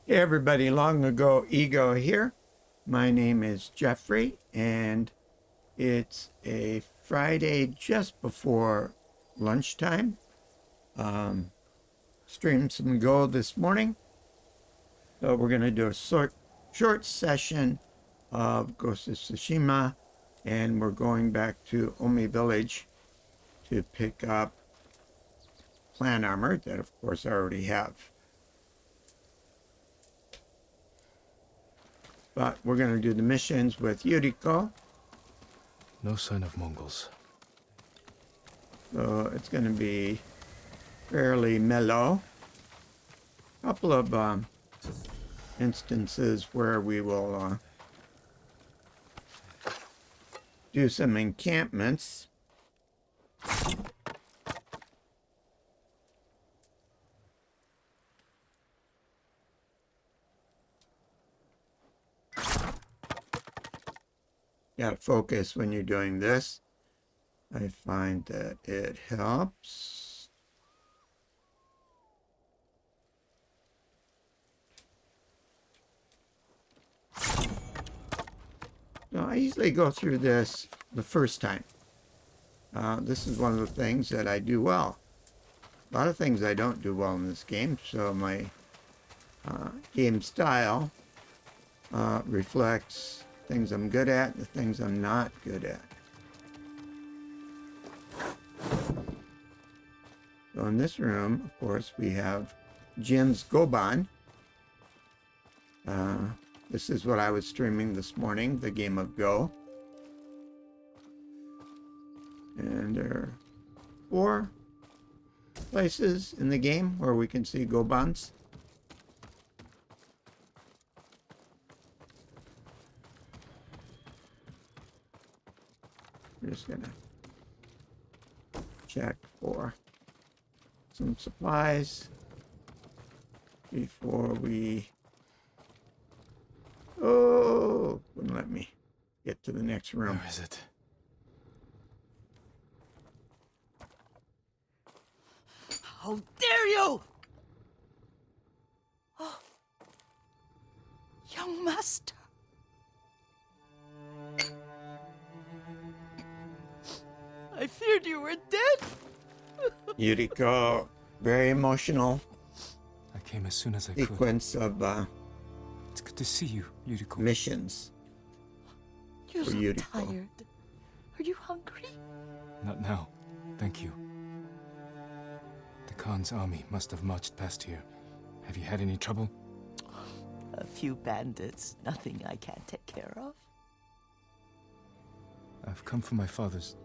Hey everybody, long ago ego here. My name is Jeffrey, and it's a Friday just before lunchtime. Streamed some Go this morning, so we're going to do a short session of Ghost of Tsushima, and we're going back to Omi Village to pick up clan armor that, of course, I already have. But we're going to do the missions with Yuriko. No sign of Mongols. So it's going to be fairly mellow. A couple of instances where we will do some encampments. You gotta focus when you're doing this. I find that it helps. So I usually go through this the first time. This is one of the things that I do well. A lot of things I don't do well in this game, so my game style reflects things I'm good at and the things I'm not good at. So in this room, of course, we have Jin's Goban. This is what I was streaming this morning, the game of Go. And there are 4 places in the game where we can see Gobans. We're just gonna check for some supplies before we... Oh, wouldn't let me get to the next room. Where is it? How dare you! Oh, young master. I feared you were dead. Yuriko, very emotional I came as soon as I could. sequence of It's good to see you, Yuriko. missions. You For look Yuriko. tired. Are you hungry? Not now. Thank you. The Khan's army must have marched past here. Have you had any trouble? A few bandits. Nothing I can't take care of. I've come for my father's...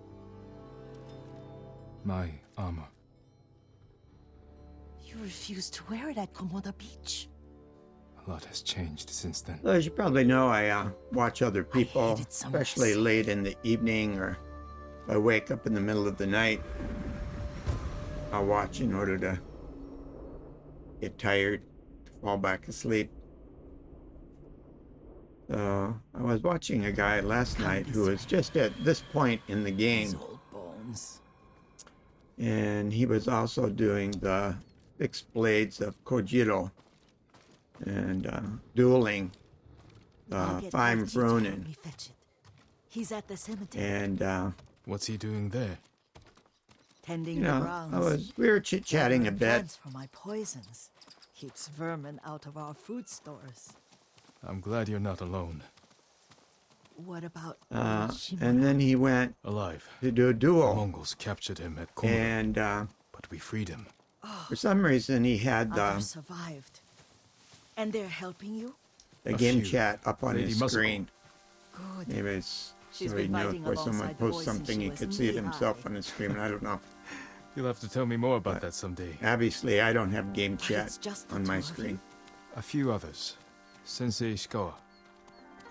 my armor. You refused to wear it at Komoda Beach. A lot has changed since then. Well, as you probably know, I watch other people, hate it so much. especially late in the evening, or if I wake up in the middle of the night. I'll watch in order to get tired, to fall back asleep. So I was watching a guy last night who was just at this point in the game, These old bones. and he was also doing the fixed blades of Kojiro and dueling I'll get Fime Kojiro to help Ronin. me fetch it. He's at the cemetery, And What's he doing there? tending you the know, grounds. we were chit-chatting a Gathering bit. plants for my poisons. Keeps vermin out of our food stores. I'm glad you're not alone. What about And then he went Alive. to do a The duel, Mongols captured him at Komoda, and but we freed him. for some reason he had others survived? And they're helping you? the A game few. chat up on Lady his Muscle. screen. Good. Maybe it's She's so he been knew fighting if someone alongside posts boys since something, she he was could see it himself knee-high. on his screen. I don't know. You'll have to tell me more about that someday. Obviously, I don't have game But chat it's just the on my two of you? screen. A few others. Sensei Ishikawa.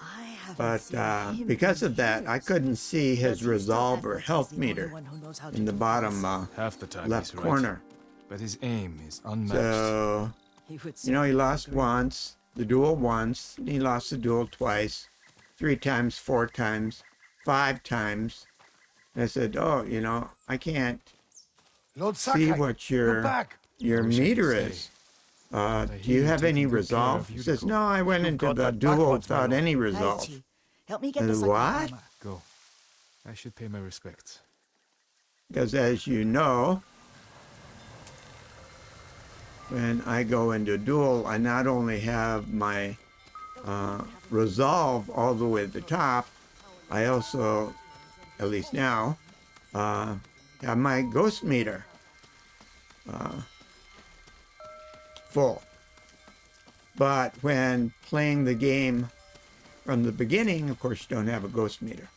I haven't But seen him because in of that, I years. couldn't see Does his he still resolve act or like he's health the only meter one who knows how to in the do bottom things? Half the time left he's right. corner. But his aim is unmatched. So, He would you know, he certainly lost agree. once, the duel once, and he lost the duel twice, 3 times, 4 times, 5 times. And I said, oh, you know, I can't Lord see Sakai, what you're your back. your I wish I could meter stay. is. Do you have any taking good care resolve? of He you, says, Rico. no, I went You've into got the that duel backwards, my without lord. any resolve. Taichi, help me get the second What? armor. Go. I should pay my respects. Because as you know, when I go into a duel, I not only have my resolve all the way to the top, I also, at least now, have my ghost meter full. But when playing the game from the beginning, of course, you don't have a ghost meter.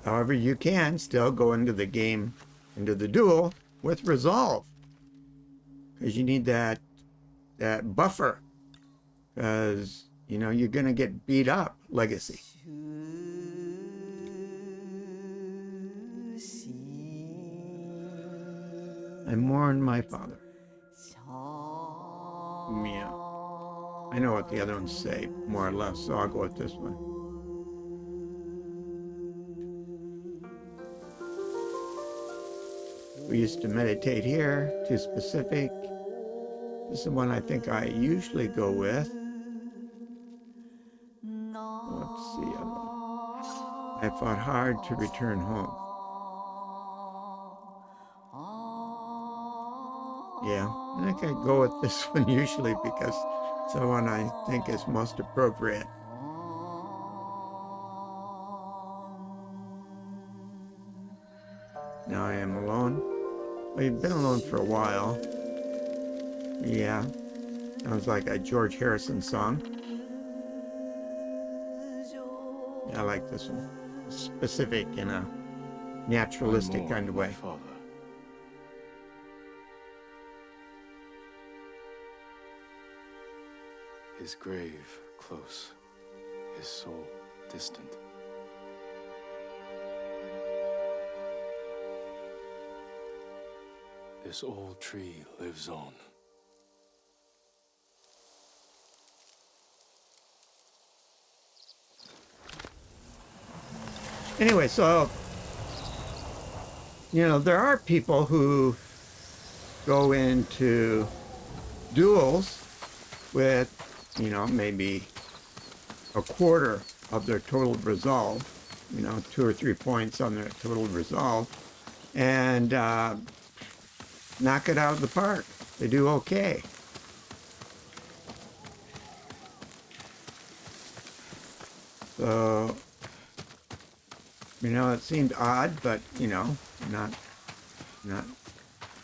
However, you can still go into the game, into the duel with resolve, because you need that buffer, because you're gonna get beat up. Legacy. I mourn my father. Yeah. I know what the other ones say, more or less, so I'll go with this one. We used to meditate here, too specific. This is the one I think I usually go with. Let's see. I fought hard to return home. Yeah, I think I go with this one usually because it's the one I think is most appropriate. Now I am alone. Well, you've been alone for a while. Yeah, sounds like a George Harrison song. Yeah, I like this one. Specific in a naturalistic kind of way. Father. His grave close, his soul distant. This old tree lives on. Anyway, so, there are people who go into duels with, maybe a quarter of their total resolve, 2 or 3 points on their total resolve, and knock it out of the park. They do okay. So, it seemed odd, but, not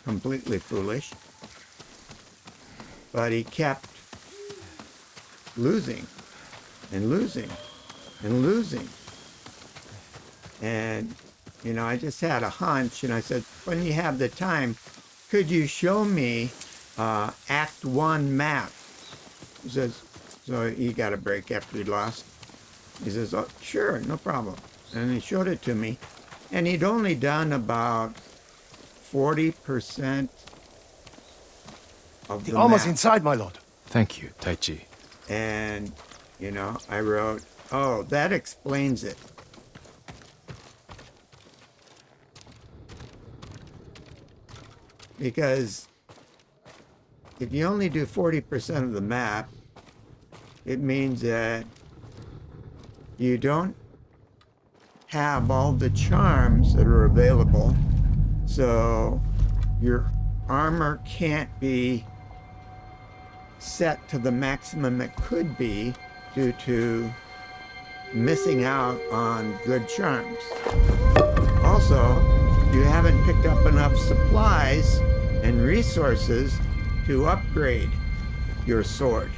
completely foolish. But he kept losing and losing and losing. And, I just had a hunch, and I said, when you have the time, could you show me Act 1 map? He says, so he got a break after he lost. He says, oh, sure, no problem. And he showed it to me. And he'd only done about 40% of the armor's map. inside, my lord. Thank you, Taichi. And, I wrote, oh, that explains it. Because if you only do 40% of the map, it means that you don't have all the charms that are available. So your armor can't be set to the maximum it could be due to missing out on good charms. Also, you haven't picked up enough supplies and resources to upgrade your sword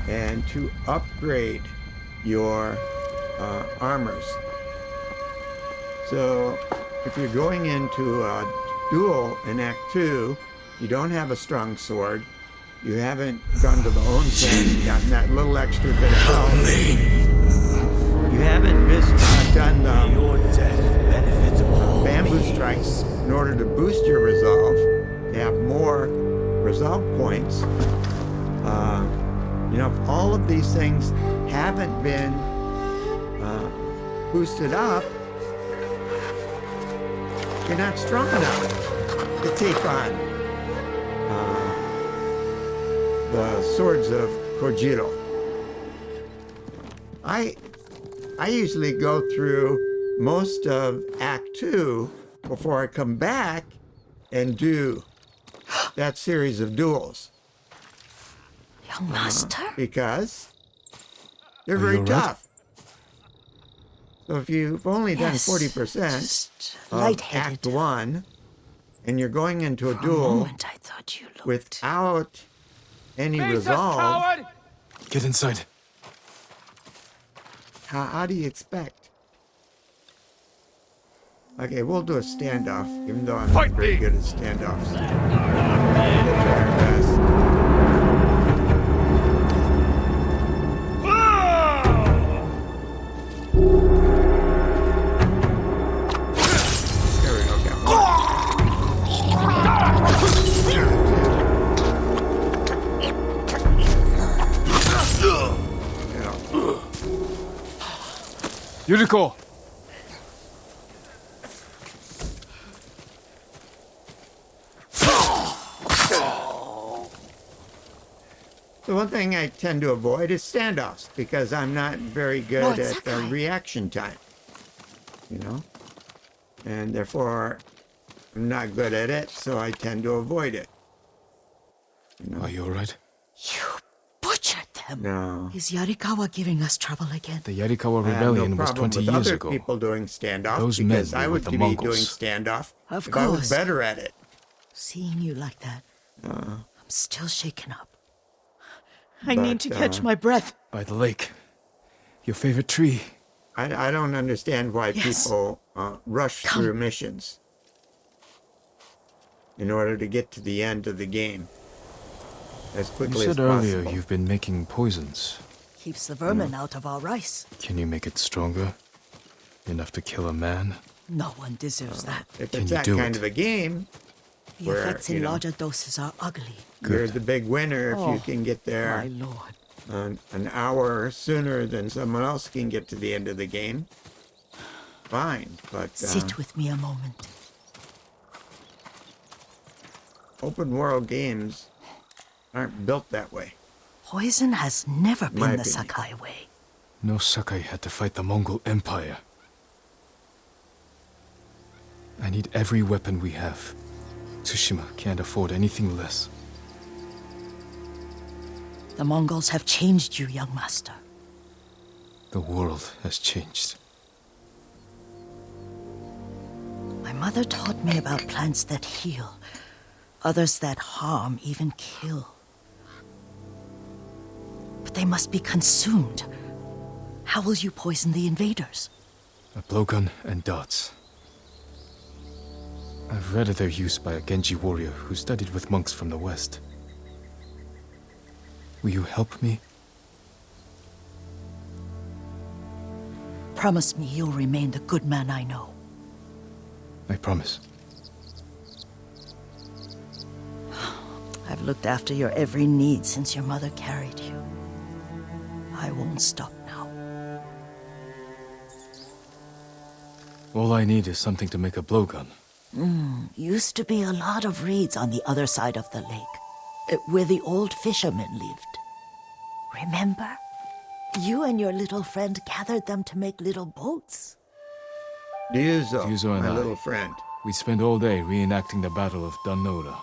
and to upgrade your armors. So if you're going into a duel in Act 2, you don't have a strong sword, you haven't gone to the onsen and gotten that little extra bit of health, you haven't done bamboo strikes in order to boost your resolve, to have more resolve points. If all of these things haven't been boosted up, you're not strong enough. to take on the swords of Kojiro. I usually go through most of Act 2 before I come back and do that series of duels. Young master? Because they're Are very you all right? tough. So if you've only done Yes, 40% just of lightheaded. Act 1 and you're going into a For a duel moment, I thought you looked... without any resolve, Get inside. how do you expect? Okay, we'll do a standoff, even though I'm not very good at standoffs. We'll try our best. There we go, got one. Yuriko! The one thing I tend to avoid is standoffs because I'm not very good Lord at Sakai. reaction time, and therefore I'm not good at it, so I tend to avoid it. Are you alright? You butchered them. No, Is Yarikawa giving us trouble again? The Yarikawa I have rebellion no was problem 20 with years other ago. people doing standoff Those men because I were would with be the doing Mongols. standoff Of if I was course. better at it. Seeing you like that, I'm still shaken up. I But, need to catch my breath. By the lake. Your favorite tree. I don't understand why Yes. people rush Come. through missions in order to get to the end of the game as You quickly as said earlier possible. you've been making poisons. Keeps the vermin out of our rice. Can you make it stronger? Enough to kill a man? No one deserves that. If Can it's you that do kind it? of a game, The where, effects in larger doses are ugly. you're Good. the big winner if you Oh, can get My there lord. an hour sooner than someone else can get to the end of the game. Fine, but Sit with me a moment. open world games aren't built that way. Poison has never been My the opinion. Sakai way. No Sakai had to fight the Mongol Empire. I need every weapon we have. Tsushima can't afford anything less. The Mongols have changed you, young master. The world has changed. My mother taught me about plants that heal, others that harm, even kill. But they must be consumed. How will you poison the invaders? A blowgun and darts. I've read of their use by a Genji warrior who studied with monks from the west. Will you help me? Promise me you'll remain the good man I know. I promise. I've looked after your every need since your mother carried you. I won't stop now. All I need is something to make a blowgun. Used to be a lot of reeds on the other side of the lake, where the old fishermen lived. Remember? You and your little friend gathered them to make little boats. Ryuzo, and my I. little friend. We spent all day reenacting the Battle of Danora.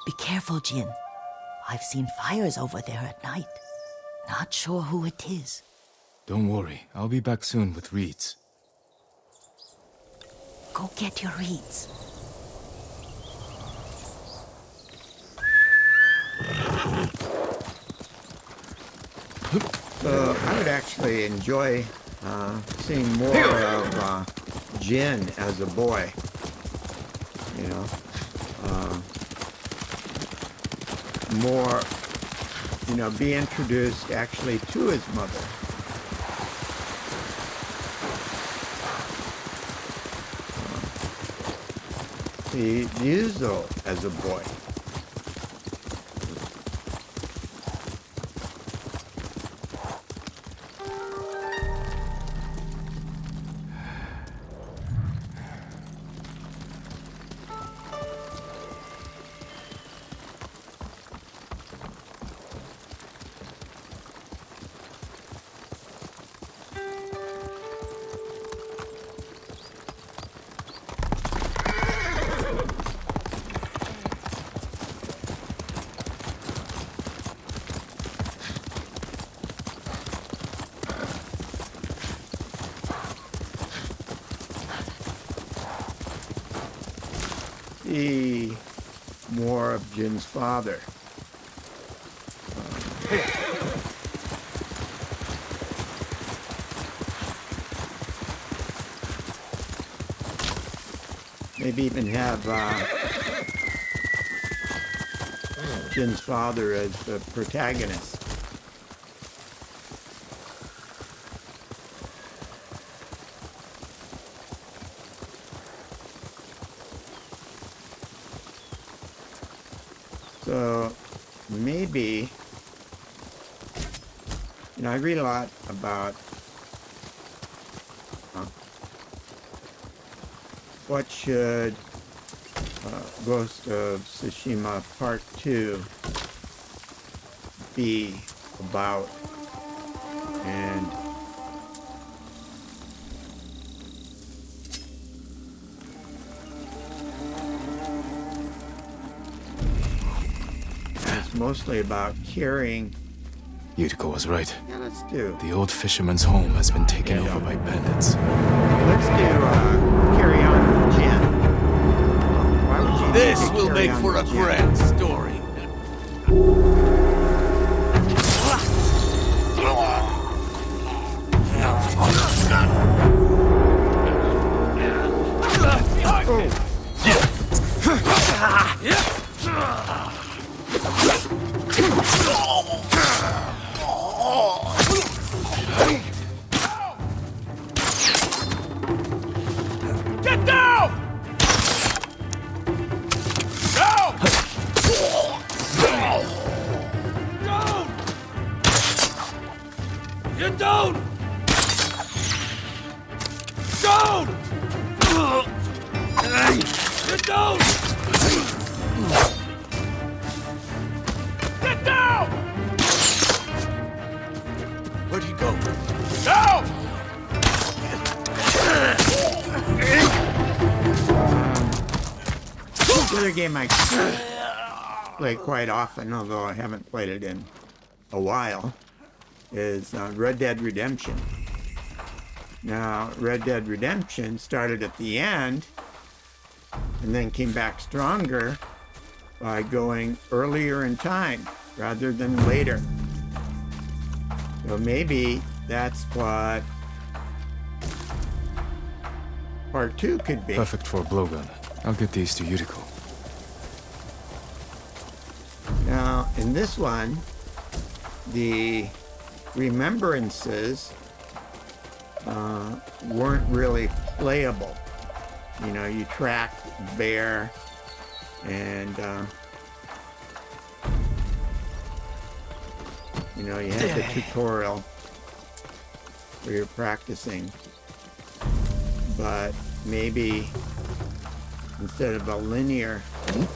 Be careful, Jin. I've seen fires over there at night. Not sure who it is. Don't worry, I'll be back soon with reeds. Go get your reeds. So I would actually enjoy seeing more of Jin as a boy. You know, more, be introduced actually to his mother. See Ryuzo as a boy. see more of Jin's father. Maybe even have Jin's father as the protagonist. So maybe, I read a lot about what should Ghost of Tsushima Part 2 be about, and it's mostly about carrying. Yuriko was right. Yeah, let's do. The old fisherman's home has been taken over by bandits. Let's do Carry On with Jin. Why would you This make will Carry make On for a with Jin? grand story. Get down! Down! Down! Get down! Down! Get down! Get down! Where'd he go? Down! The other game I play quite often, although I haven't played it in a while, is Red Dead Redemption. Now, Red Dead Redemption started at the end and then came back stronger by going earlier in time rather than later. So maybe that's what Part 2 could be. Perfect for a blowgun. I'll get these to Yuriko. Now, in this one, the remembrances weren't really playable. You tracked the bear and, you had the tutorial where you're practicing. But maybe instead of a linear game,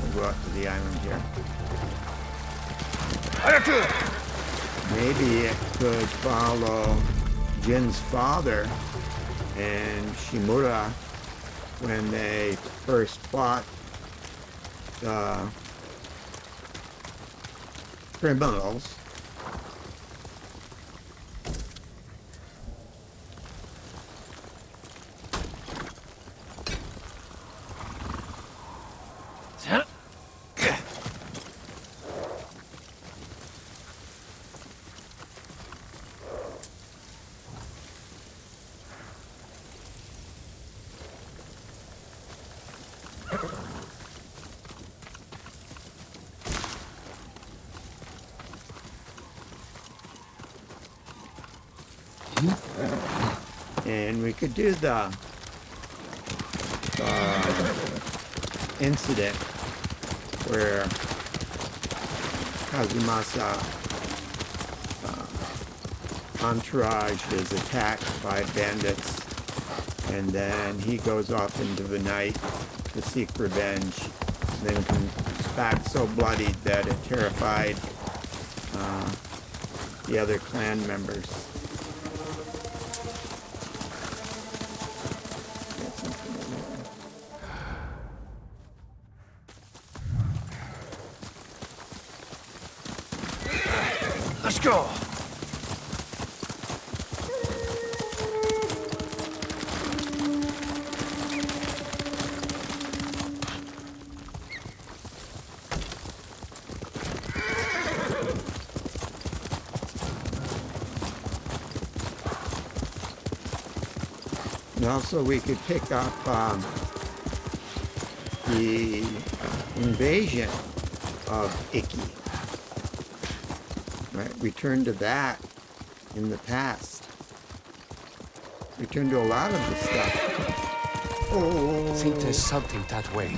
we'll go out to the island here. Maybe it could follow Jin's father and Shimura when they first fought the criminals. And we could do the incident where Kazumasa entourage is attacked by bandits, and then he goes off into the night to seek revenge, then comes back so bloodied that it terrified the other clan members. Let's go! also we could pick up the invasion of Icky. Right, return to that in the past. Return to a lot of the stuff. Oh. I think there's something that way.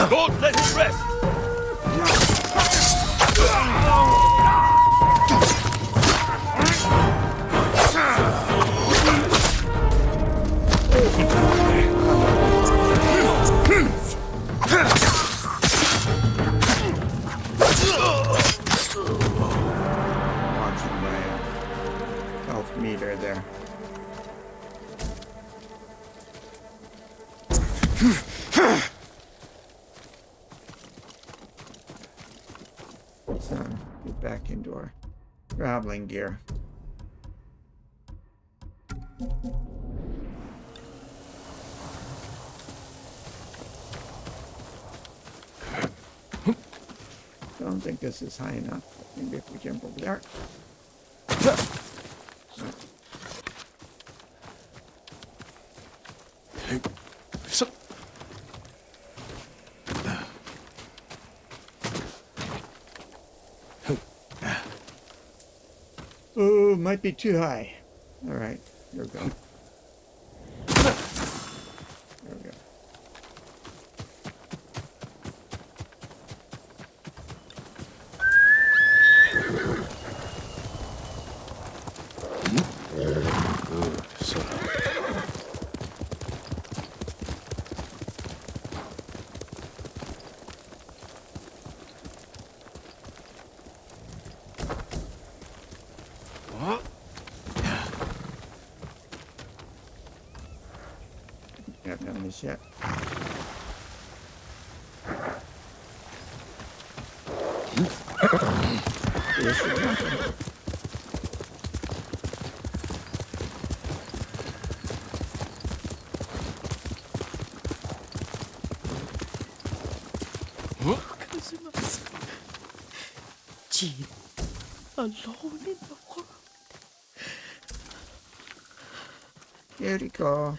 Don't let him rest! Watching my health meter there. So, get back into our traveling gear. Don't think this is high enough. Maybe if we jump over there. Oh, might be too high. All right, here we go. There we go. Haven't done this yet. This should happen. Jean, alone in the world. Yuriko.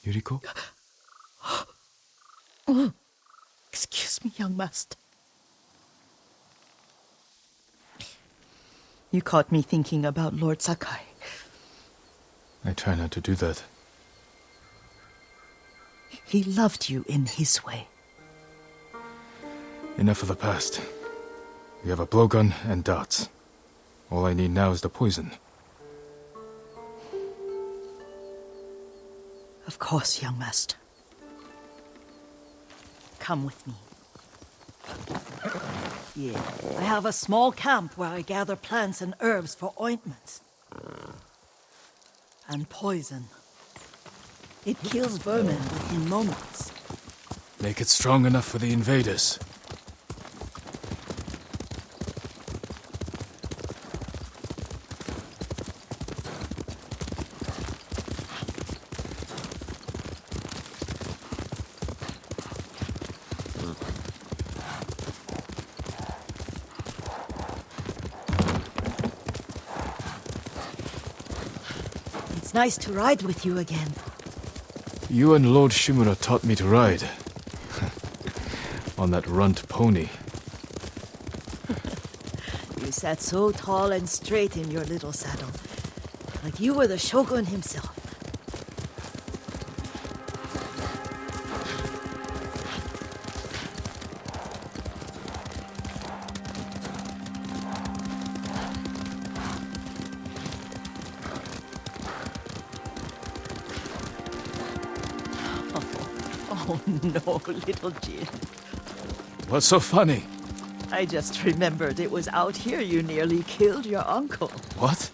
Yuriko? Excuse me, young master. You caught me thinking about Lord Sakai. I try not to do that. He loved you in his way. Enough of the past. We have a blowgun and darts. All I need now is the poison. Of course, young master. Come with me. Yeah, I have a small camp where I gather plants and herbs for ointments. And poison. It kills vermin within moments. Make it strong enough for the invaders. It's nice to ride with you again. You and Lord Shimura taught me to ride. On that runt pony. You sat so tall and straight in your little saddle. Like you were the shogun himself. Oh no, little Jin. What's so funny? I just remembered it was out here you nearly killed your uncle. What?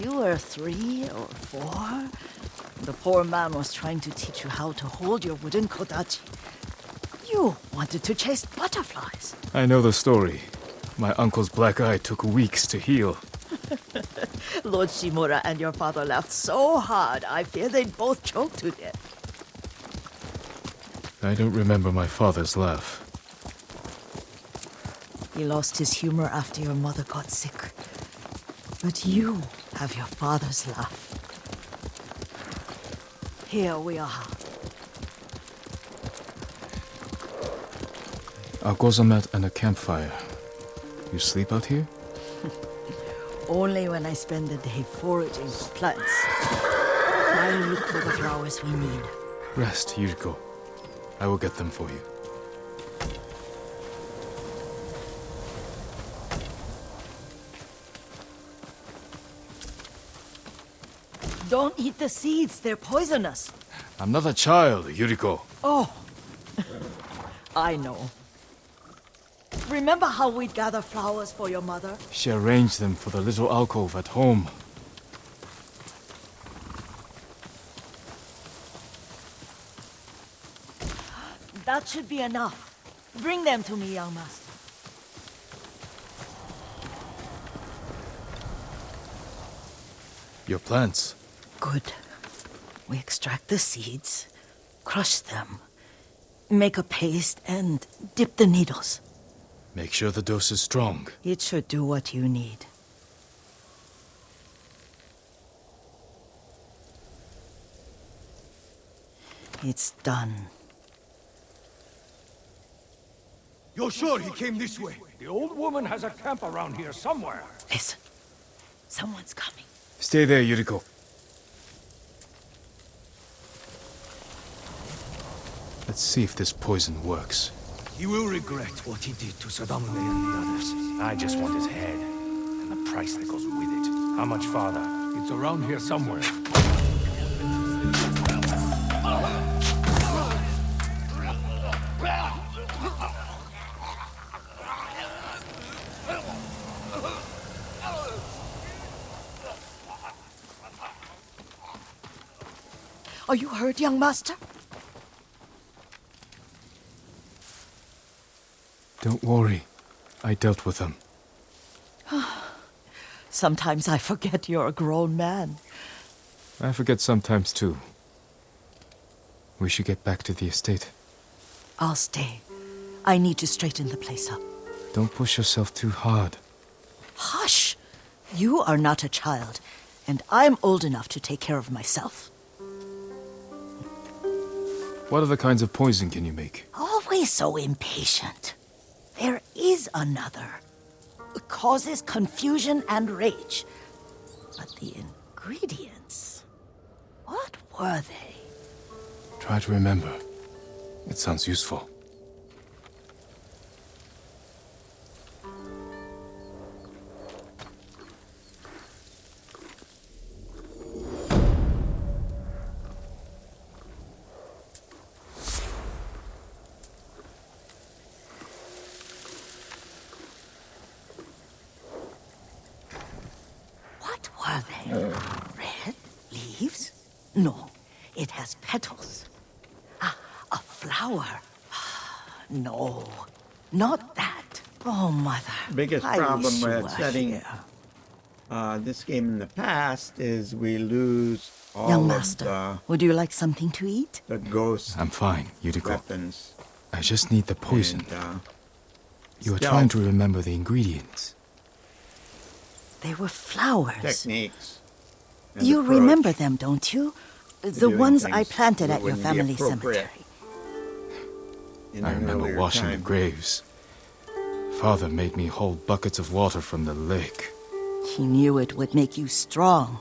you were 3 or 4, the poor man was trying to teach you how to hold your wooden kodachi. You wanted to chase butterflies. I know the story. My uncle's black eye took weeks to heal. Lord Shimura and your father laughed so hard, I fear they'd both choke to death. I don't remember my father's laugh. He lost his humor after your mother got sick. But you have your father's laugh. Here we are. A gozamet and a campfire. You sleep out here? Only when I spend the day foraging for plants. I'll look for the flowers we need. Rest, Yuriko. I will get them for you. Don't eat the seeds, they're poisonous. I'm not a child, Yuriko. Oh, I know. Remember how we'd gather flowers for your mother? She arranged them for the little alcove at home. That should be enough. Bring them to me, young master. Your plants. Good. We extract the seeds, crush them, make a paste, and dip the needles. Make sure the dose is strong. It should do what you need. It's done. You're sure he came this way? The old woman has a camp around here somewhere. Listen. Someone's coming. Stay there, Yuriko. Let's see if this poison works. He will regret what he did to Sadamune and the others. I just want his head, and the price that goes with it. How much farther? It's around here somewhere. Are you hurt, young master? Don't worry. I dealt with them. Sometimes I forget you're a grown man. I forget sometimes too. We should get back to the estate. I'll stay. I need to straighten the place up. Don't push yourself too hard. Hush! You are not a child, and I'm old enough to take care of myself. What other kinds of poison can you make? Always so impatient. There is another. It causes confusion and rage. But the ingredients... what were they? Try to remember. It sounds useful. What were they? Red leaves? No, it has petals. Ah, a flower. No, not that. Oh, Mother. Biggest I problem wish you with were setting here. this game in the past is we lose all Young of Master, would you like something to eat? the ghost I'm fine, Yuriko. weapons. I just need the poison. And, You are stealth trying to remember the ingredients. They were flowers. techniques. and You approach remember them, don't you? The doing ones I things planted that at your wouldn't be family appropriate cemetery. in I an remember earlier washing the time. graves. Father made me hold buckets of water from the lake. He knew it would make you strong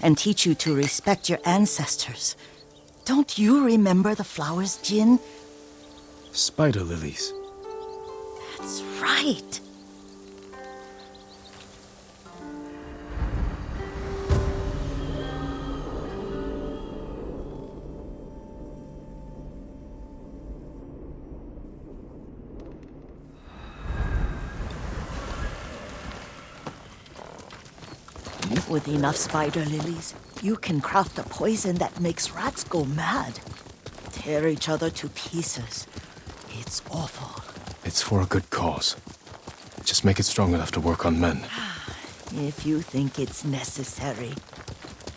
and teach you to respect your ancestors. Don't you remember the flowers, Jin? Spider lilies. That's right. With enough spider lilies, you can craft a poison that makes rats go mad. Tear each other to pieces. It's awful. It's for a good cause. Just make it strong enough to work on men. If you think it's necessary,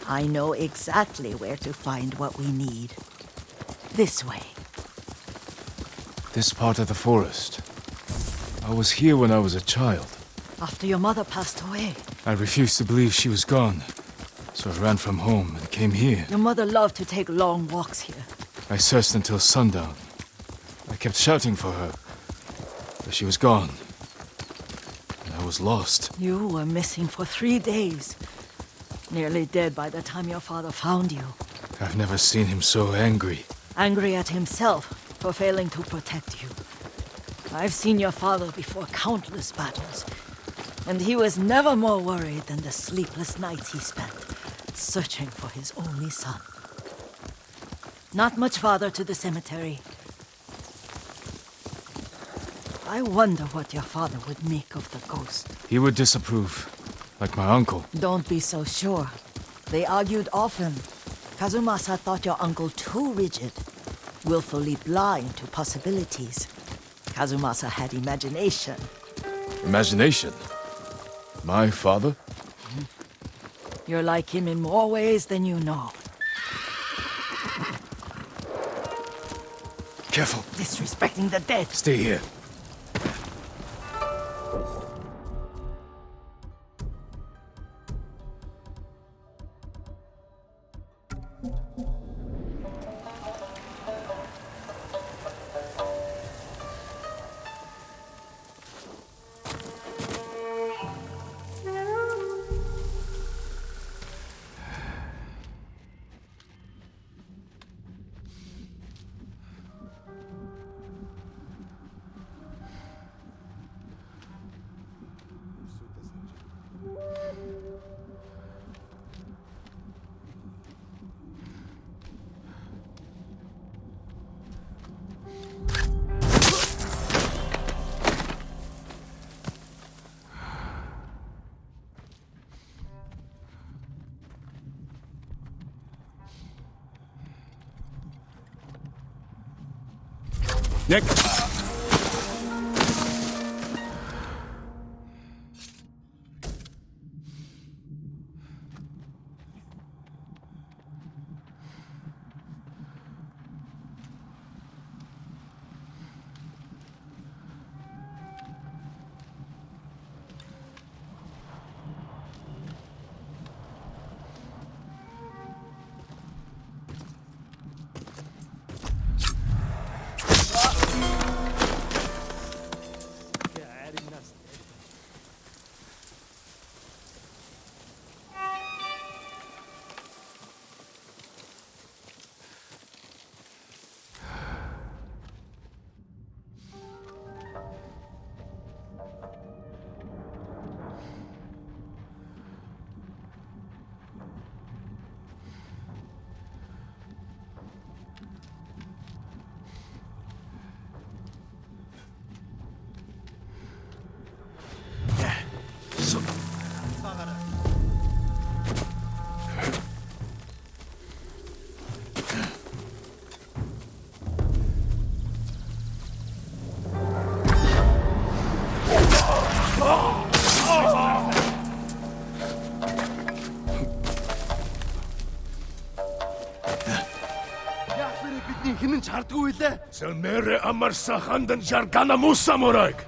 I know exactly where to find what we need. This way. This part of the forest. I was here when I was a child. After your mother passed away. I refused to believe she was gone. So I ran from home and came here. Your mother loved to take long walks here. I searched until sundown. I kept shouting for her. But she was gone. And I was lost. You were missing for 3 days. Nearly dead by the time your father found you. I've never seen him so angry. Angry at himself for failing to protect you. I've seen your father before countless battles. And he was never more worried than the sleepless nights he spent searching for his only son. Not much farther to the cemetery. I wonder what your father would make of the ghost. He would disapprove, like my uncle. Don't be so sure. They argued often. Kazumasa thought your uncle too rigid, willfully blind to possibilities. Kazumasa had imagination. Imagination? My father? You're like him in more ways than you know. Careful. Disrespecting the dead. Stay here. Nick! Хинэн чардгүй лээ. Сэмэрэ амарса хандан жаргана муса морайг.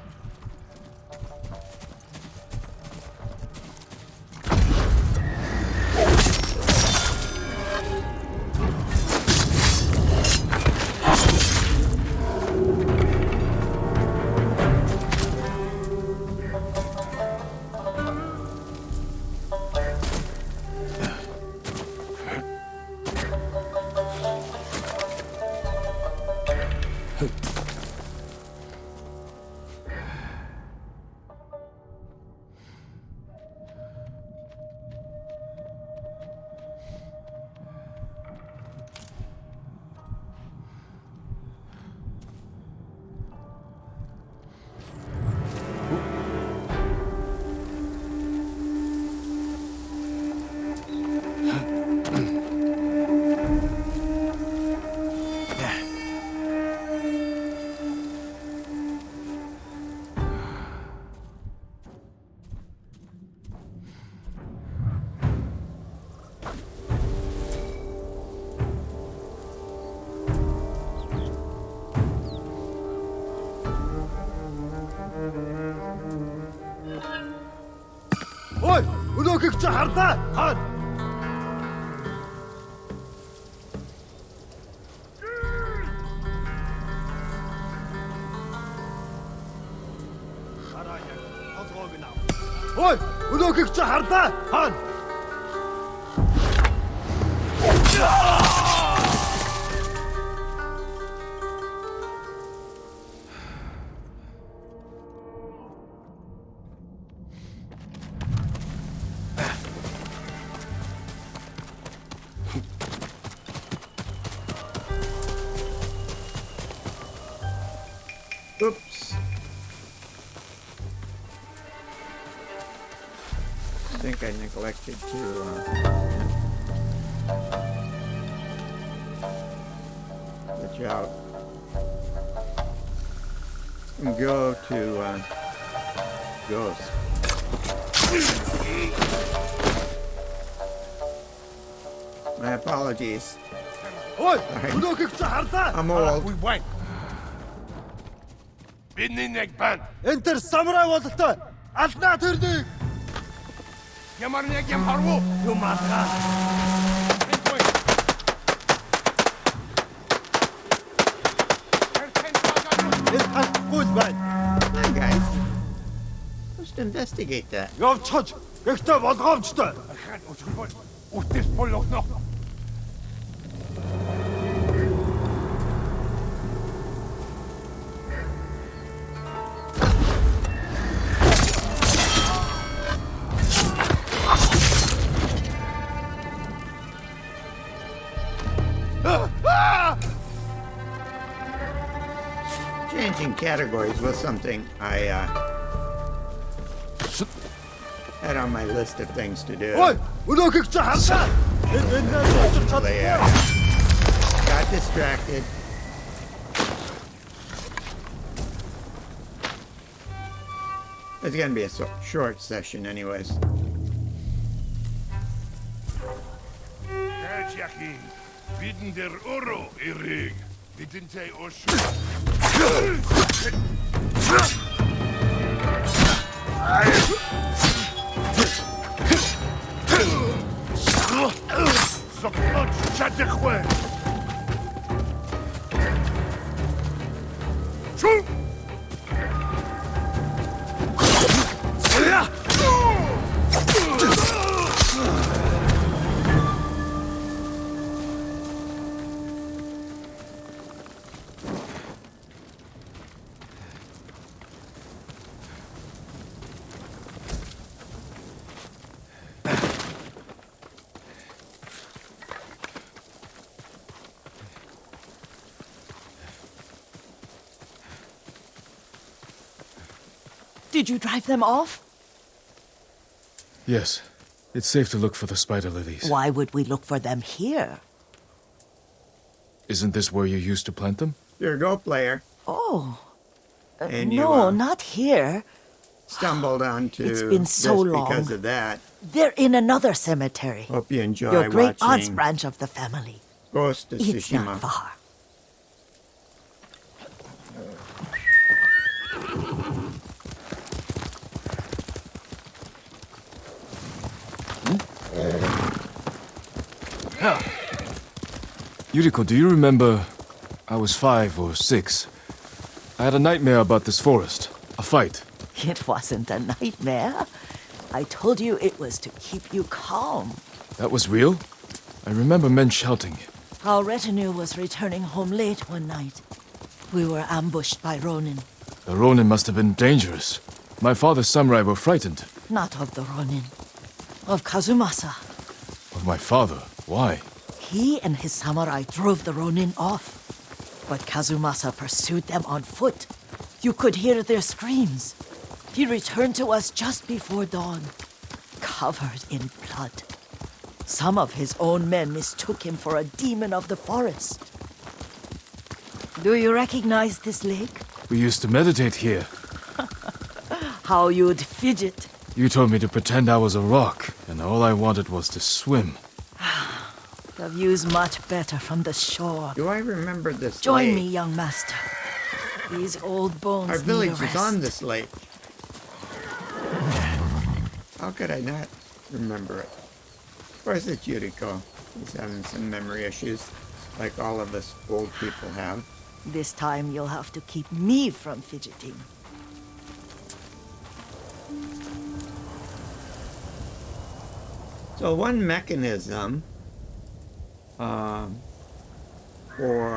Ой, өнөөхийг чи харлаа. Хаана? Oops. I think I neglected to switch out and go to Ghost. My apologies. Ой, өнөөхийг чи харлаа. I'm old. We went. Бидний нэг банд. Энд тэр самурай бололтой. Алнаа тэрнийг. Ямар нэг юм харвуу. Юу маалгаа. Энд хальгүй байна. Hi guys. Let's investigate that. Явчихж. Гэхдээ болгоомжтой. Хан өчгөл үтээс болгоно. Changing categories was something I had on my list of things to do. Ой, өнөөхийг чи харлаа. Энэ They, got distracted. It's gonna be a short session anyways. Jackie, bieden der Oro, Erik. Bieden te Oshu. Soknot Chadekwe. Choo! Did you drive them off? Yes. It's safe to look for the spider lilies. Why would we look for them here? Isn't this where you used to plant them? You're a Go player. Oh. And you, no, not here. Stumbled onto It's been so this long. because of that. They're in another cemetery. Hope you enjoy Your great aunt's watching branch of the family. Ghost of It's Tsushima. not far. Yuriko, do you remember? I was 5 or 6. I had a nightmare about this forest. A fight. It wasn't a nightmare. I told you it was to keep you calm. That was real? I remember men shouting. Our retinue was returning home late one night. We were ambushed by Ronin. The Ronin must have been dangerous. My father's samurai were frightened. Not of the Ronin. Of Kazumasa. Of my father. Why? He and his samurai drove the Ronin off. But Kazumasa pursued them on foot. You could hear their screams. He returned to us just before dawn, covered in blood. Some of his own men mistook him for a demon of the forest. Do you recognize this lake? We used to meditate here. How you'd fidget. You told me to pretend I was a rock, and all I wanted was to swim. The view's much better from the shore. Do I remember this Join lake? me, young master. These old bones Our need village a is rest. on this lake. How could I not remember it. Of course, it's Yuriko. He's having some memory issues, like all of us old people have. This time you'll have to keep me from fidgeting. So one mechanism for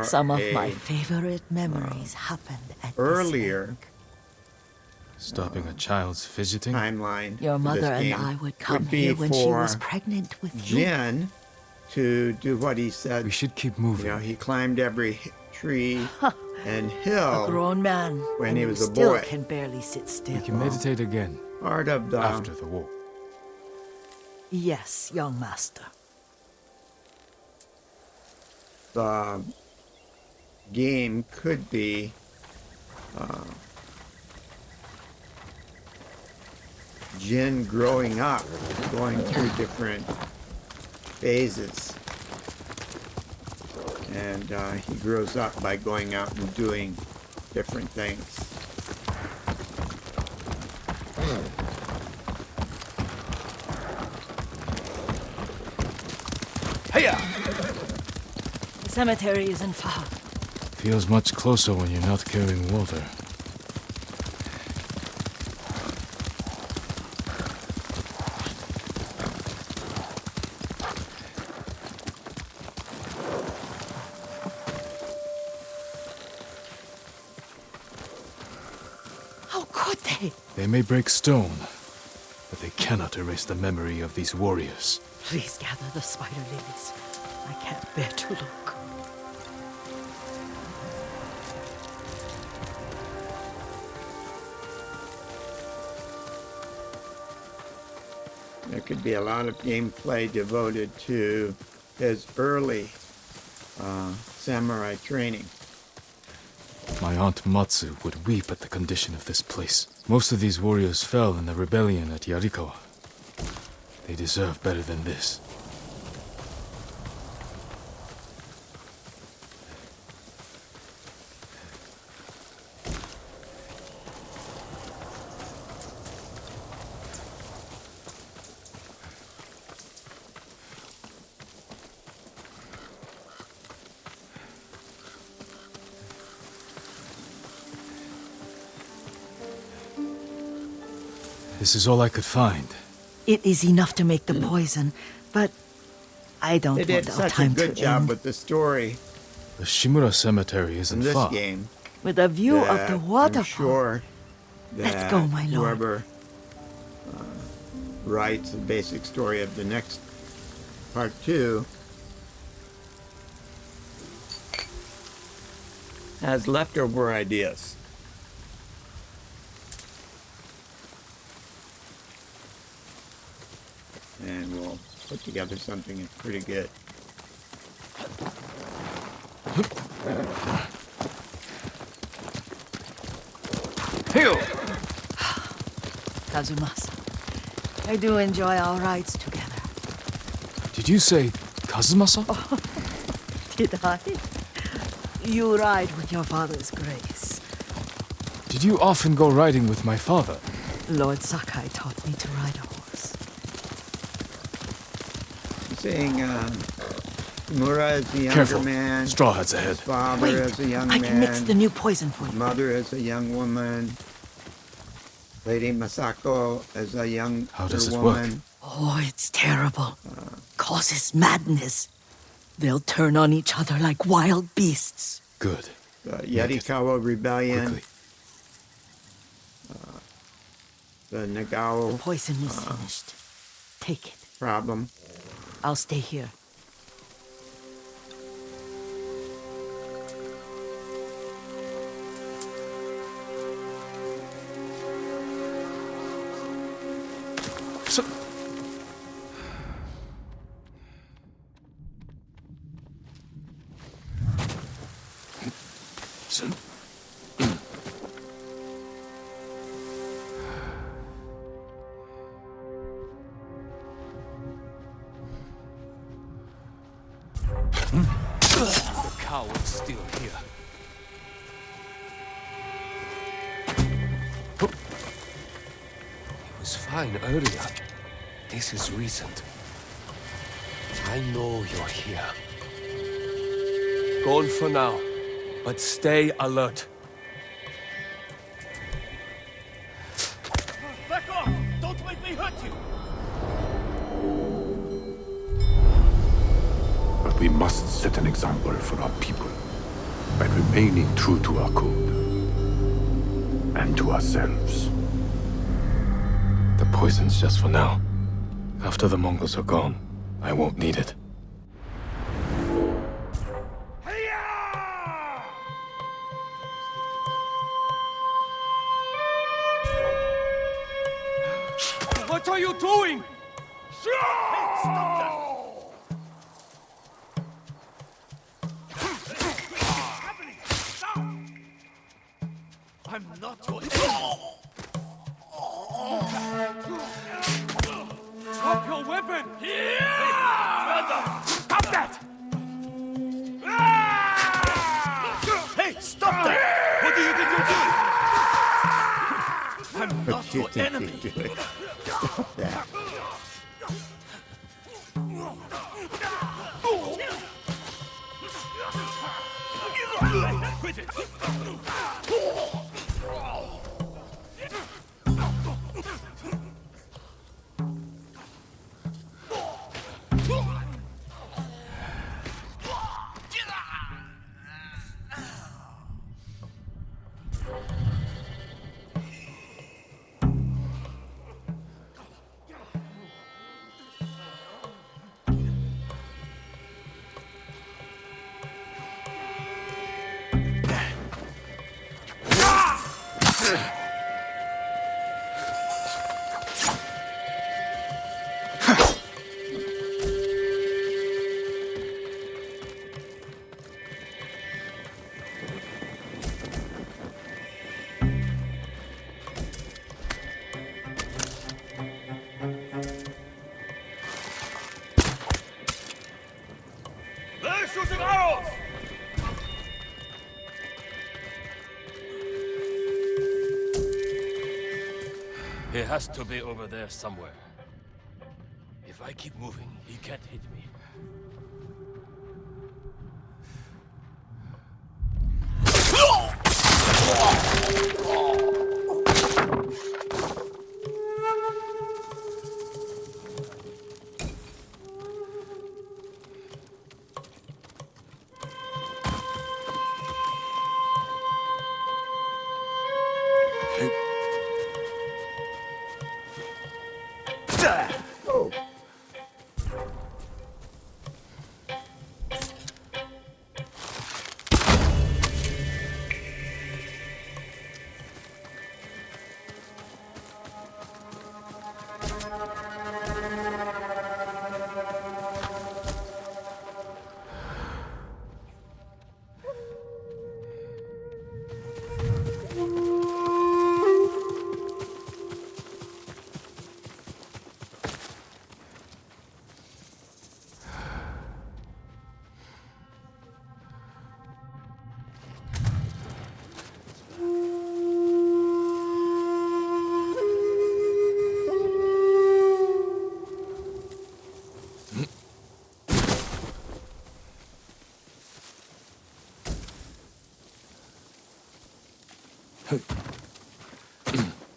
Some of a my favorite memories happened at earlier this lake. Stopping a child's fidgeting? timeline Your for mother this and game I would come be here when she was for pregnant with you. Jin to do what he said. We should keep You moving. know, he climbed every tree and A hill. grown man, when and he you was a still boy. can barely sit still. We can meditate again Part of the after the war. Yes, young master. the game could be Jin growing up, going through different phases. And he grows up by going out and doing different things. The cemetery isn't far. Feels much closer when you're not carrying water. How could they? They may break stone, but they cannot erase the memory of these warriors. Please gather the spider lilies. I can't bear to look. There could be a lot of gameplay devoted to his early samurai training. My aunt Matsu would weep at the condition of this place. Most of these warriors fell in the rebellion at Yarikawa. They deserve better than this. This is all I could find. It is enough to make the poison, but I don't They want did our such a time good to job end. with the story The Shimura Cemetery in isn't this far. game. With a view of that the I'm waterfall. sure Let's that go, my lord. whoever writes the basic story of the next part 2 has leftover ideas. And we'll put together something that's pretty good. Kazumasa, I do enjoy our rides together. Did you say Kazumasa? Did I? You ride with your father's grace. Did you often go riding with my father? Lord Sakai taught me to ride a horse. Saying Mura is a younger Careful. man. Straw hats His ahead. father Wait, is a young I man. can mix the new poison for you. Mother is a young woman. Lady Masako is a young How does it work? woman. Oh, it's terrible. Causes madness. They'll turn on each other like wild beasts. Good. The Yarikawa Rebellion. Quickly. The Nagao Poison is finished. Take it. problem. I'll stay here. The coward's still here. He was fine earlier. This is recent. I know you're here. Gone for now, but stay alert. Back off! Don't make me hurt you! But we must set an example for our people by remaining true to our code and to ourselves. The poison's just for now. After the Mongols are gone, I won't need it. What are you doing? I'm not your Drop your weapon! Stop that! Hey, stop that! What do you think you're doing? I'm What not do you your think enemy. you're doing? Stop that. Quit it! They're shooting arrows! He has to be over there somewhere. If I keep moving, he can't hit me.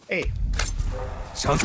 Hey, Son.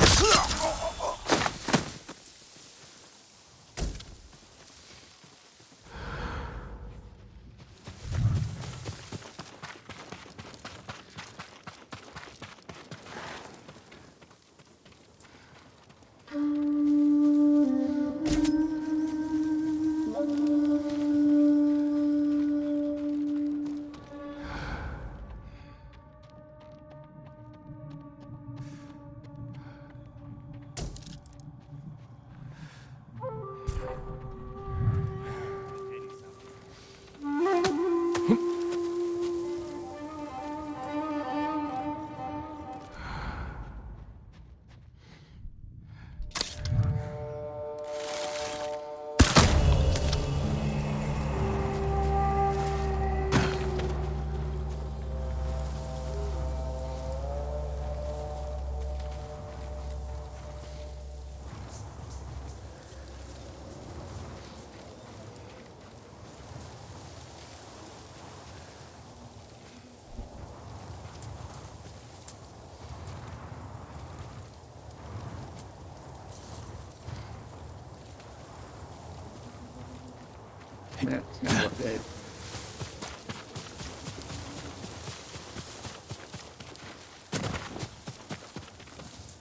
That's not what they...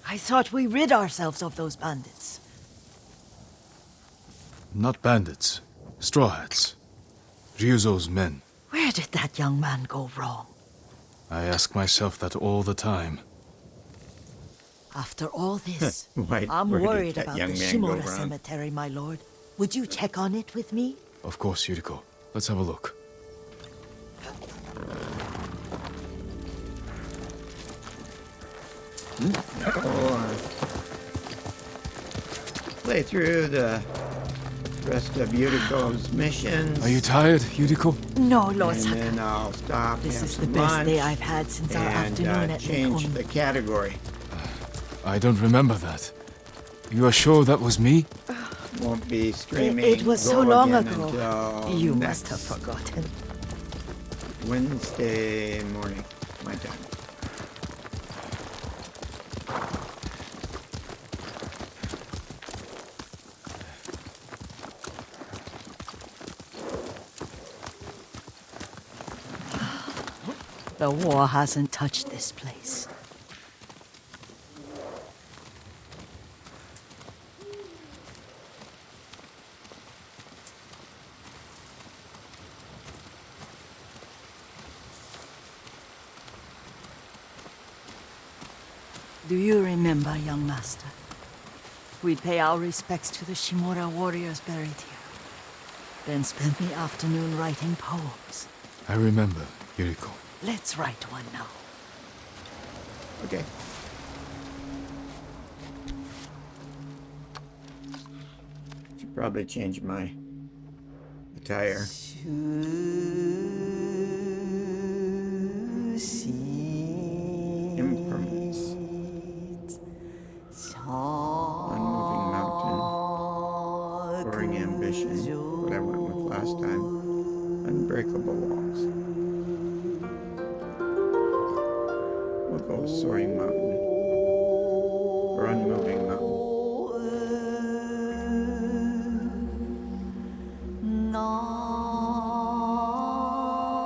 I thought we rid ourselves of those bandits. Not bandits. Straw Hats. Ryuzo's men. Where did that young man go wrong? I ask myself that all the time. After all this, Why- I'm where did worried that about young the man go Shimura wrong? cemetery, my lord. Would you check on it with me? Of course, Yuriko. Let's have a look. Play through the rest of Yuriko's missions. Are you tired, Yuriko? No, Lord And Saka. then I'll stop, This have is the some best lunch, day I've had since our and afternoon at change Nikon. the category. I don't remember that. You are sure that was me? Won't be streaming. It was so Go long again ago. until You next must have forgotten. Wednesday morning, my time. The war hasn't touched this place. Do you remember, young master? We'd pay our respects to the Shimura warriors buried here. Then spend the afternoon writing poems. I remember, Yuriko. Let's write one now. Okay. Should probably change my attire. Impermanence. Unmoving mountain. Soaring ambition. What I went with last time. Unbreakable walls. We'll go with soaring mountain. Or unmoving mountain.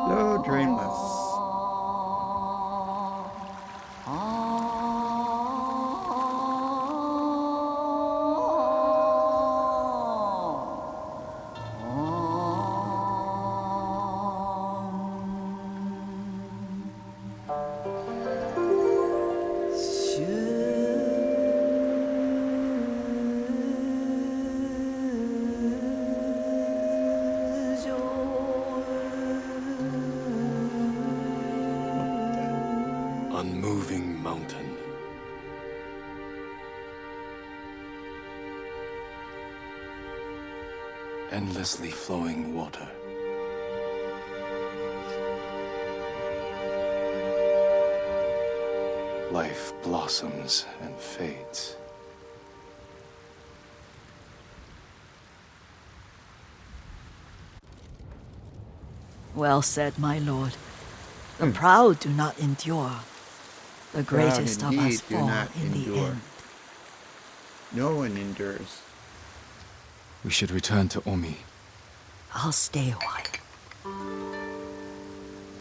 Low, dreamless. Unmoving mountain. Endlessly flowing water. Life blossoms and fades. Well said, my lord. The proud do not endure. The greatest of indeed us do fall not in the endure. end. No one endures. We should return to Omi. I'll stay a while.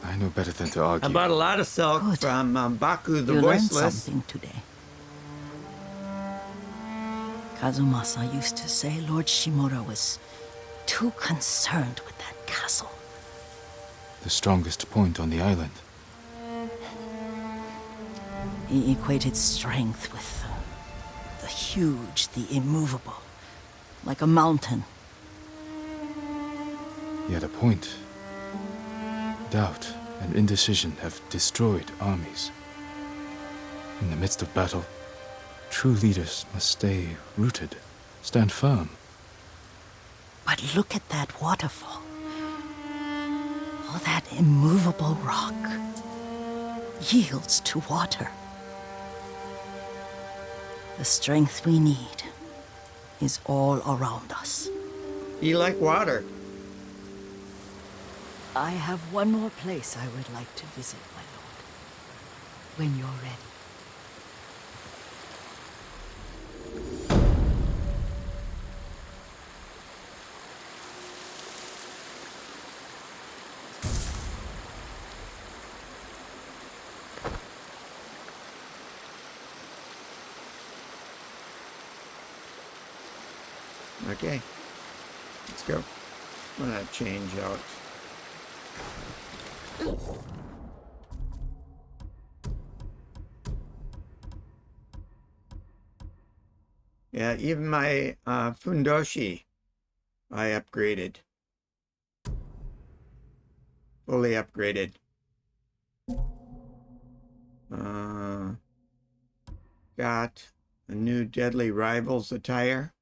I know better than to argue. I bought a lot of silk Good. from Baku the You learned Voiceless. something today. Kazumasa used to say Lord Shimura was too concerned with that castle. The strongest point on the island. He equated strength with the huge, the immovable, like a mountain. He had a point. Doubt and indecision have destroyed armies. In the midst of battle, true leaders must stay rooted, stand firm. But look at that waterfall. All that immovable rock yields to water. The strength we need is all around us. Be like water. I have one more place I would like to visit, my lord. When you're ready. Okay. Let's go. I'm gonna change out. Yeah, even my Fundoshi I upgraded. Fully upgraded. Got a new Deadly Rivals attire.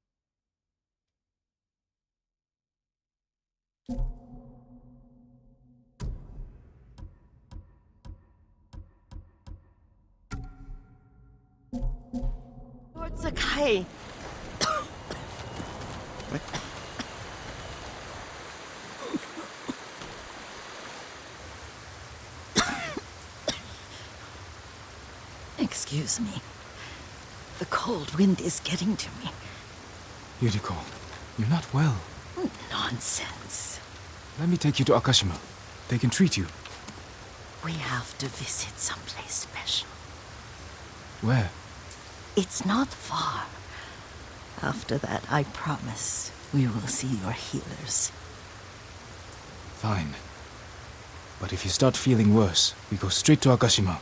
Lord Sakai, What? excuse me. The cold wind is getting to me. Yuriko, you're not well. Nonsense. Let me take you to Akashima. They can treat you. We have to visit someplace special. Where? It's not far. After that, I promise we will see your healers. Fine. But if you start feeling worse, we go straight to Akashima.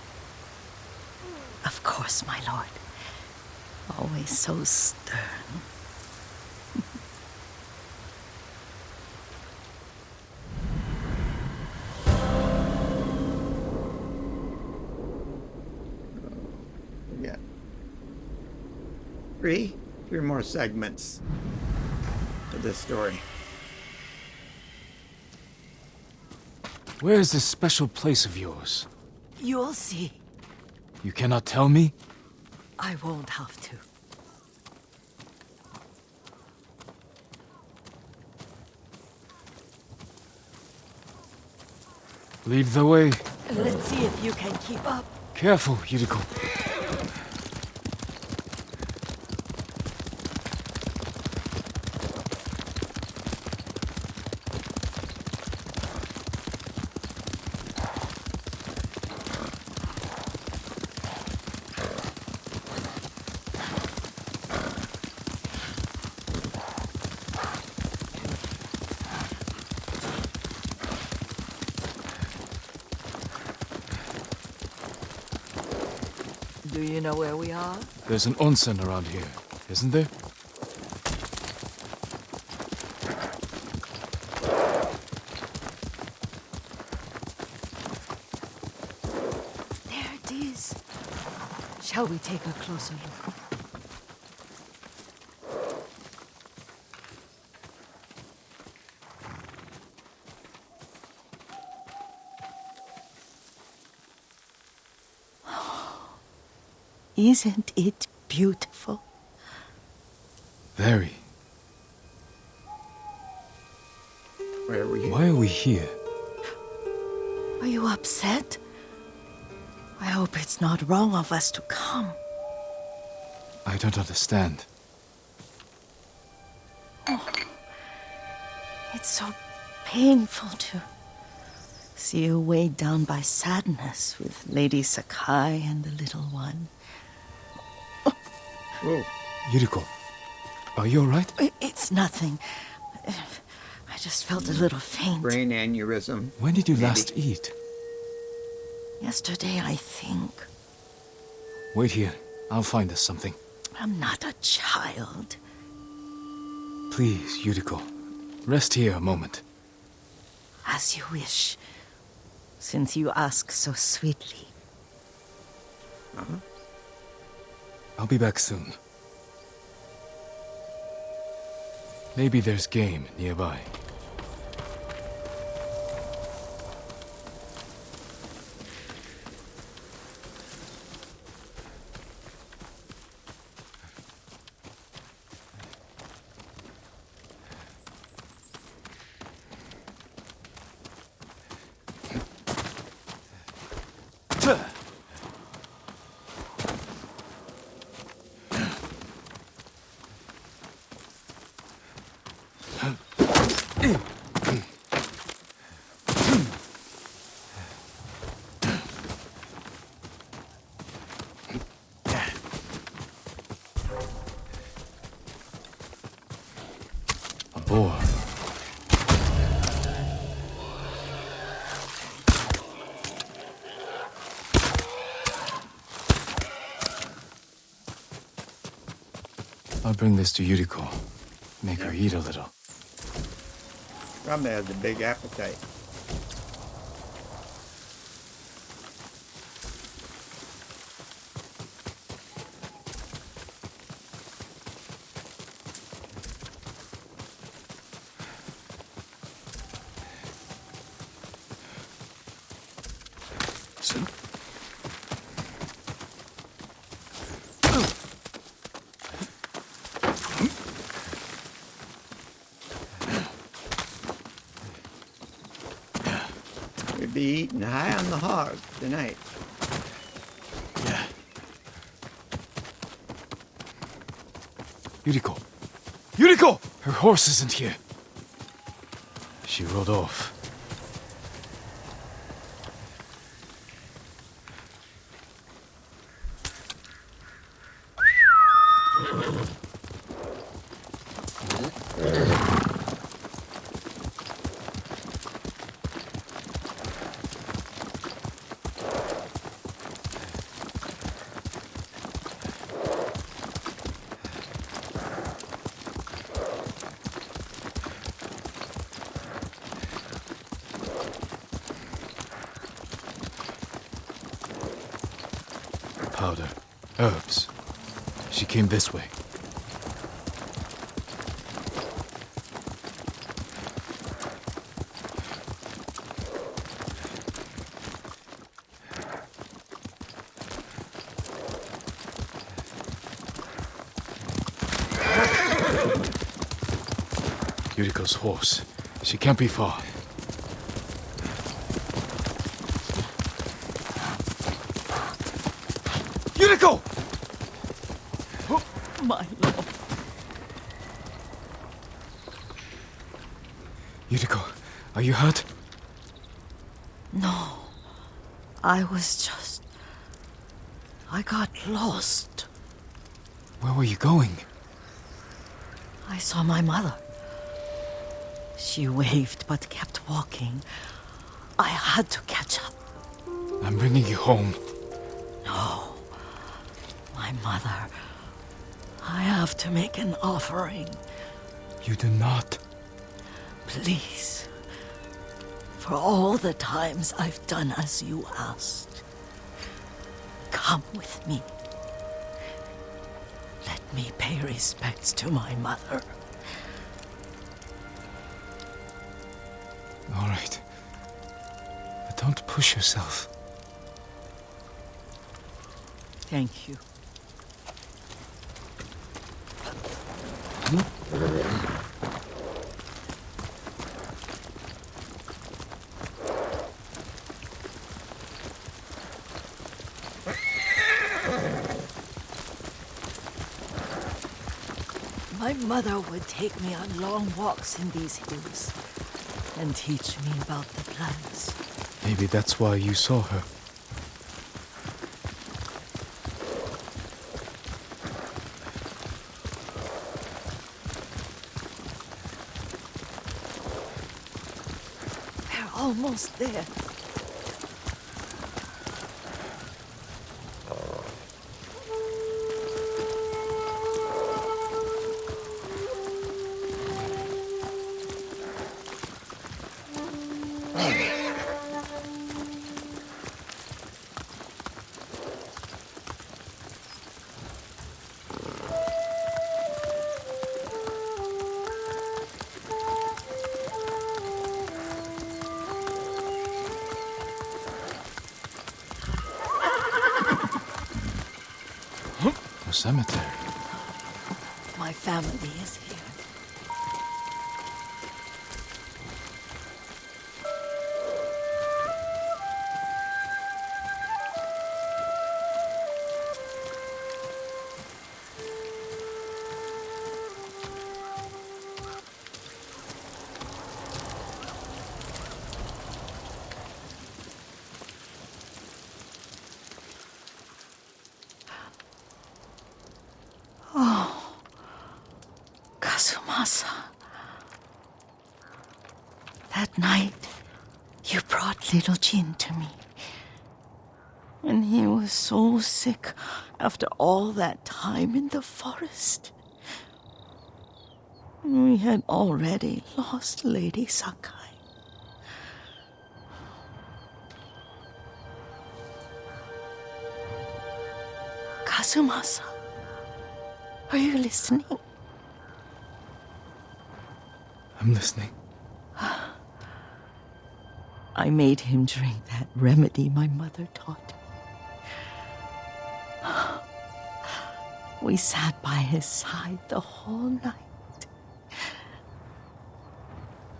Of course, my lord. Always so stern. Yeah. Three more segments to this story. Where is this special place of yours? You'll see. You cannot tell me? I won't have to. Lead the way. Let's see if you can keep up. Careful, Yuriko. Do you know where we are? There's an onsen around here, isn't there? There it is. Shall we take a closer look? Isn't it beautiful? Very. Where were you? Why are we here? Are you upset? I hope it's not wrong of us to come. I don't understand. It's so painful to see you weighed down by sadness with Lady Sakai and the little one. Whoa. Yuriko, are you alright? It's nothing. I just felt a little faint. Brain aneurysm. When did you Maybe. last eat? Yesterday, I think. Wait here. I'll find us something. I'm not a child. Please, Yuriko. Rest here a moment. As you wish, since you ask so sweetly. I'll be back soon. Maybe there's game nearby. I'll bring this to Yuriko. Make her eat a little. Probably has a big appetite. We'll be eating high on the hog tonight. Yuriko! Yuriko! Her horse isn't here. She rode off. Powder. Herbs. She came this way. Yuriko's horse. She can't be far. Yuriko! My lord. Yuriko, are you hurt? No. I was just... I got lost. Where were you going? I saw my mother. She waved but kept walking. I had to catch up. I'm bringing you home. No. My mother. I have to make an offering. You do not. Please. For all the times I've done as you asked. Come with me. Let me pay respects to my mother. All right. But don't push yourself. Thank you. My mother would take me on long walks in these hills and teach me about the plants. Maybe that's why you saw her. We're almost there. A cemetery. My family is here. Kazumasa. That night, you brought little Jin to me. And he was so sick after all that time in the forest. We had already lost Lady Sakai. Kazumasa, are you listening? I'm listening. I made him drink that remedy my mother taught me. We sat by his side the whole night.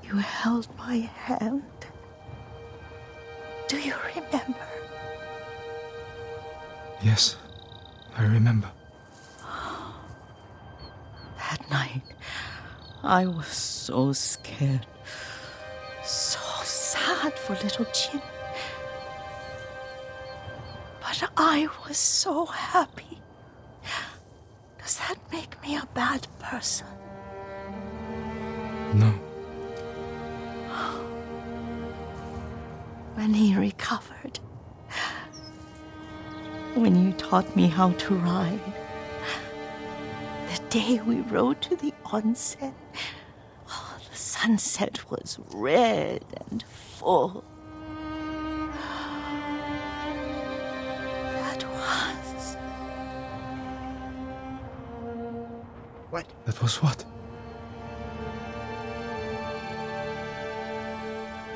You held my hand. Do you remember? Yes, I remember. That night, I was so scared, so sad for little Jin. But I was so happy. Does that make me a bad person? No. When he recovered, when you taught me how to ride, the day we rode to the onsen, oh, the sunset was red and full. That was What? That was what?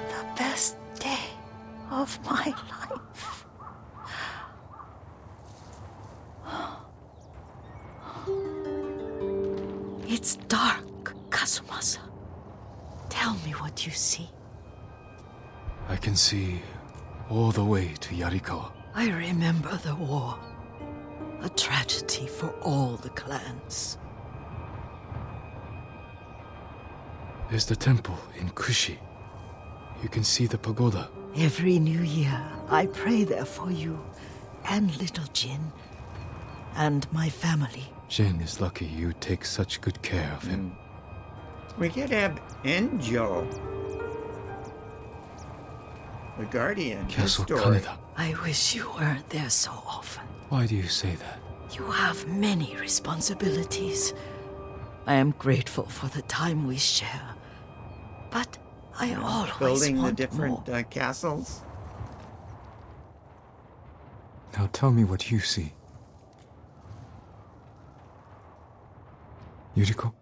the best day of my life. It's dark, Kazumasa. Tell me what you see. I can see all the way to Yarikawa. I remember the war. A tragedy for all the clans. There's the temple in Kushi. You can see the pagoda. Every new year, I pray there for you and little Jin and my family. Jin is lucky you take such good care of him. We could have Enjo, the guardian. His Castle story. Kaneda. I wish you weren't there so often. Why do you say that? You have many responsibilities. I am grateful for the time we share. But I always Building the want different more. castles. Now tell me what you see. Yuriko?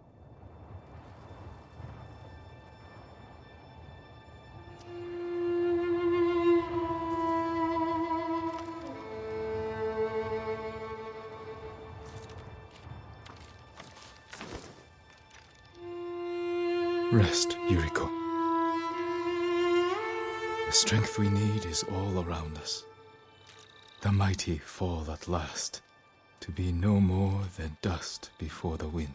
Rest, Yuriko. The strength we need is all around us. The mighty fall at last, to be no more than dust before the wind.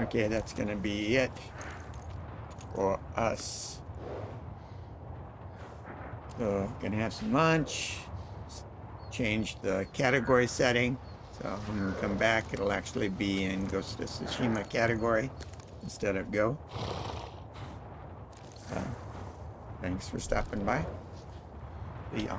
Okay, that's gonna be it for us. So, gonna have some lunch, change the category setting. So when we come back, it'll actually be in Ghost of Tsushima category instead of Go. So, thanks for stopping by. See ya.